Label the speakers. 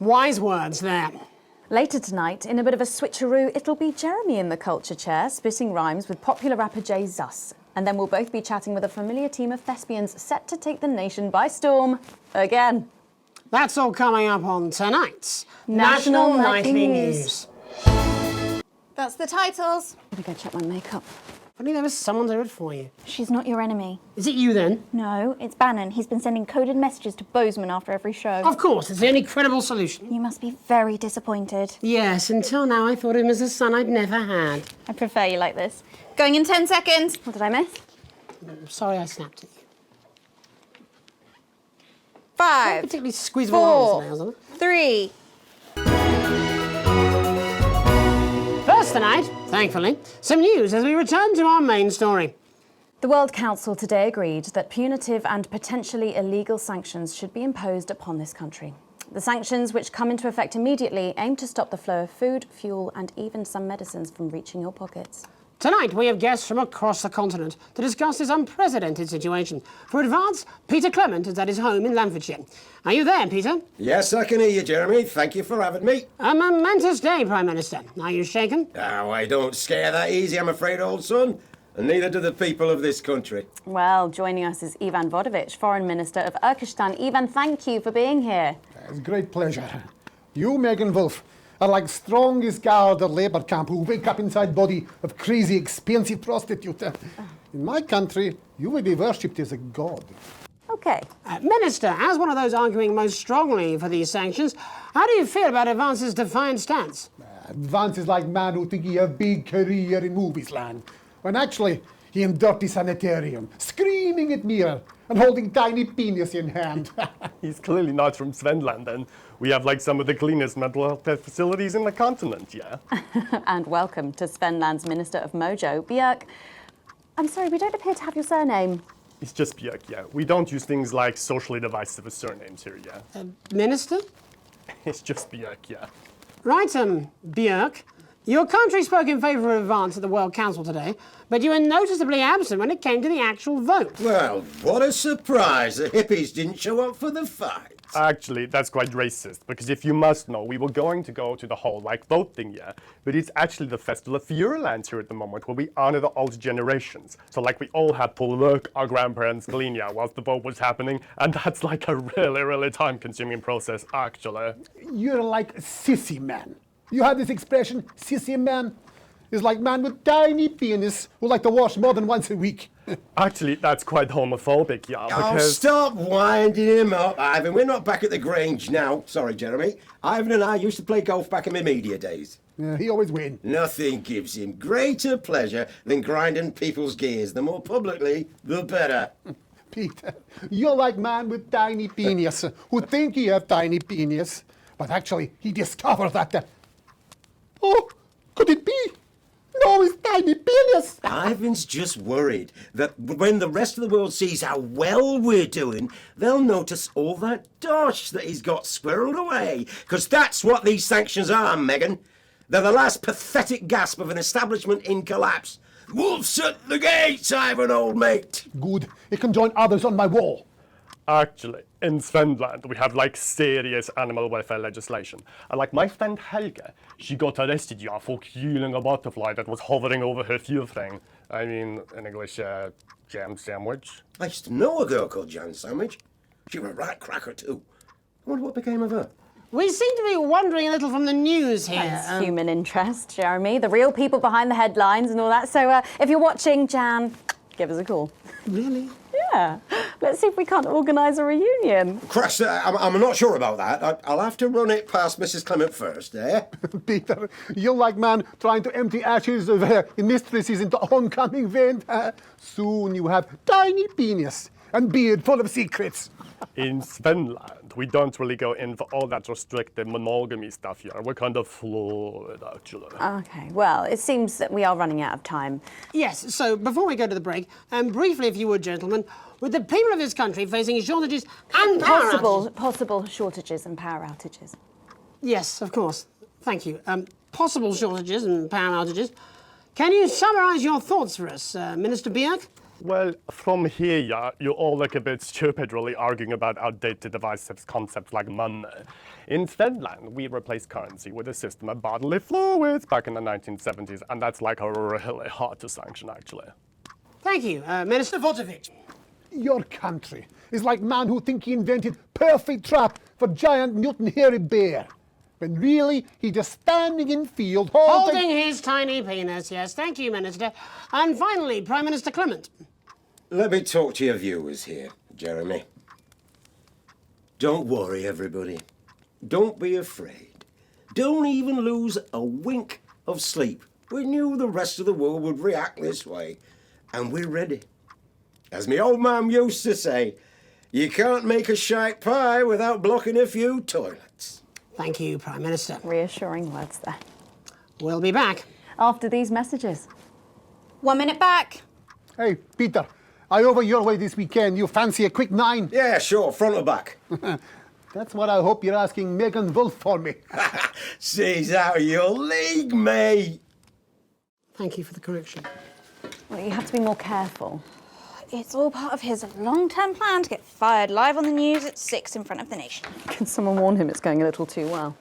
Speaker 1: Wise words there.
Speaker 2: Later tonight, in a bit of a switcheroo, it'll be Jeremy in the culture chair, spitting rhymes with popular rapper Jay Zus. And then we'll both be chatting with a familiar team of thespians set to take the nation by storm again.
Speaker 1: That's all coming up on tonight's
Speaker 2: National Nightly News.
Speaker 3: That's the titles.
Speaker 2: I'm gonna go check my makeup.
Speaker 1: I think there was someone to do it for you.
Speaker 3: She's not your enemy.
Speaker 1: Is it you then?
Speaker 3: No, it's Bannon. He's been sending coded messages to Bozeman after every show.
Speaker 1: Of course, it's the only credible solution.
Speaker 3: You must be very disappointed.
Speaker 1: Yes, until now I thought him as a son I'd never had.
Speaker 3: I prefer you like this. Going in 10 seconds.
Speaker 2: What did I miss?
Speaker 1: I'm sorry I snapped at you.
Speaker 3: 5,
Speaker 1: Particularly squeeze my
Speaker 3: 4,
Speaker 1: arms now,
Speaker 3: 3.
Speaker 1: First tonight, thankfully, some news as we return to our main story.
Speaker 2: The World Council today agreed that punitive and potentially illegal sanctions should be imposed upon this country. The sanctions, which come into effect immediately, aim to stop the flow of food, fuel and even some medicines from reaching your pockets.
Speaker 1: Tonight, we have guests from across the continent to discuss this unprecedented situation. For Advance, Peter Clement is at his home in Lamfordshire. Are you there, Peter?
Speaker 4: Yes, I can hear you, Jeremy. Thank you for having me.
Speaker 1: A momentous day, Prime Minister. Are you shaken?
Speaker 4: Oh, I don't scare that easy, I'm afraid, old son. And neither do the people of this country.
Speaker 2: Well, joining us is Ivan Vodovich, Foreign Minister of Urkistan. Ivan, thank you for being here.
Speaker 5: It's a great pleasure. You, Megan Wolf, are like strongest guard at labour camp who wake up inside body of crazy, expensive prostitute. In my country, you will be worshipped as a god.
Speaker 2: Okay.
Speaker 1: Minister, as one of those arguing most strongly for these sanctions, how do you feel about Advance's defiant stance?
Speaker 5: Advance is like man who think he have big career in movies land, when actually he in dirty sanitarium, screaming at mirror and holding tiny penis in hand.
Speaker 6: He's clearly not from Svenland, and we have like some of the cleanest mental health care facilities in the continent, yeah?
Speaker 2: And welcome to Svenland's Minister of Mojo, Björk. I'm sorry, we don't appear to have your surname.
Speaker 6: It's just Björk, yeah. We don't use things like socially divisive surnames here, yeah?
Speaker 1: Minister?
Speaker 6: It's just Björk, yeah.
Speaker 1: Right, Björk. Your country spoke in favour of Advance at the World Council today, but you were noticeably absent when it came to the actual vote.
Speaker 4: Well, what a surprise. The hippies didn't show up for the fight.
Speaker 6: Actually, that's quite racist, because if you must know, we were going to go to the whole, like, vote thing, yeah? But it's actually the Festival of Feuerland here at the moment, where we honor the old generations. So, like, we all had to work our grandparents clean, yeah, whilst the vote was happening, and that's, like, a really, really time-consuming process, actually.
Speaker 5: You're like a sissy man. You have this expression, sissy man? Is like man with tiny penis who like to wash more than once a week.
Speaker 6: Actually, that's quite homophobic, yeah,
Speaker 4: Oh,
Speaker 6: because...
Speaker 4: stop winding him up, Ivan. We're not back at the Grange now. Sorry, Jeremy. Ivan and I used to play golf back in my media days.
Speaker 5: Yeah, he always win.
Speaker 4: Nothing gives him greater pleasure than grinding people's gears. The more publicly, the better.
Speaker 5: Peter, you're like man with tiny penis who think he have tiny penis, but actually he discovered that. Oh, could it be? No, it's tiny penis.
Speaker 4: Ivan's just worried that when the rest of the world sees how well we're doing, they'll notice all that dosh that he's got squirreled away. Because that's what these sanctions are, Megan. They're the last pathetic gasp of an establishment in collapse. Wolves at the gates, Ivan, old mate.
Speaker 5: Good, he can join others on my wall.
Speaker 6: Actually, in Svenland, we have, like, serious animal welfare legislation. And, like, my friend Helga, she got arrested, yeah, for killing a butterfly that was hovering over her thing. I mean, in English, jam sandwich.
Speaker 4: I used to know a girl called Jan Sandwich. She was a right cracker, too. I wonder what became of her.
Speaker 1: We seem to be wandering a little from the news here.
Speaker 2: That's human interest, Jeremy. The real people behind the headlines and all that. So if you're watching, Jan, give us a call.
Speaker 1: Really?
Speaker 2: Yeah. Let's see if we can't organise a reunion.
Speaker 4: Crash, I'm not sure about that. I'll have to run it past Mrs. Clement first, eh?
Speaker 5: Peter, you're like man trying to empty ashes of mistresses into oncoming vein. Soon you have tiny penis and beard full of secrets.
Speaker 6: In Svenland, we don't really go in for all that restricted monogamy stuff here. We're kind of fluid, actually.
Speaker 2: Okay, well, it seems that we are running out of time.
Speaker 1: Yes, so before we go to the break, briefly, if you would, gentlemen, with the people of this country facing shortages and power outages...
Speaker 2: Possible shortages and power outages.
Speaker 1: Yes, of course. Thank you. Possible shortages and power outages. Can you summarise your thoughts for us, Minister Björk?
Speaker 6: Well, from here, yeah, you all look a bit stupid really arguing about outdated divisive concepts like money. In Finland, we replaced currency with a system of bodily fluids back in the 1970s, and that's like really hard to sanction, actually.
Speaker 1: Thank you, Minister Votovich.
Speaker 5: Your country is like man who think he invented perfect trap for giant Newton hairy bear, when really he just standing in field
Speaker 1: Holding his tiny penis, yes. Thank you, Minister. And finally, Prime Minister Clement.
Speaker 4: Let me talk to your viewers here, Jeremy. Don't worry, everybody. Don't be afraid. Don't even lose a wink of sleep. We knew the rest of the world would react this way, and we're ready. As my old man used to say, you can't make a shite pie without blocking a few toilets.
Speaker 1: Thank you, Prime Minister.
Speaker 2: Reassuring words there.
Speaker 1: We'll be back.
Speaker 2: After these messages.
Speaker 3: 1 minute back.
Speaker 5: Hey, Peter, I over your way this weekend. You fancy a quick 9?
Speaker 4: Yeah, sure, front or back.
Speaker 5: That's what I hope you're asking Megan Wolf for me.
Speaker 4: She's out of your league, mate.
Speaker 1: Thank you for the correction.
Speaker 2: Well, you have to be more careful.
Speaker 3: It's all part of his long-term plan to get fired live on the news at 6 in front of the nation.
Speaker 2: Can someone warn him it's going a little too well?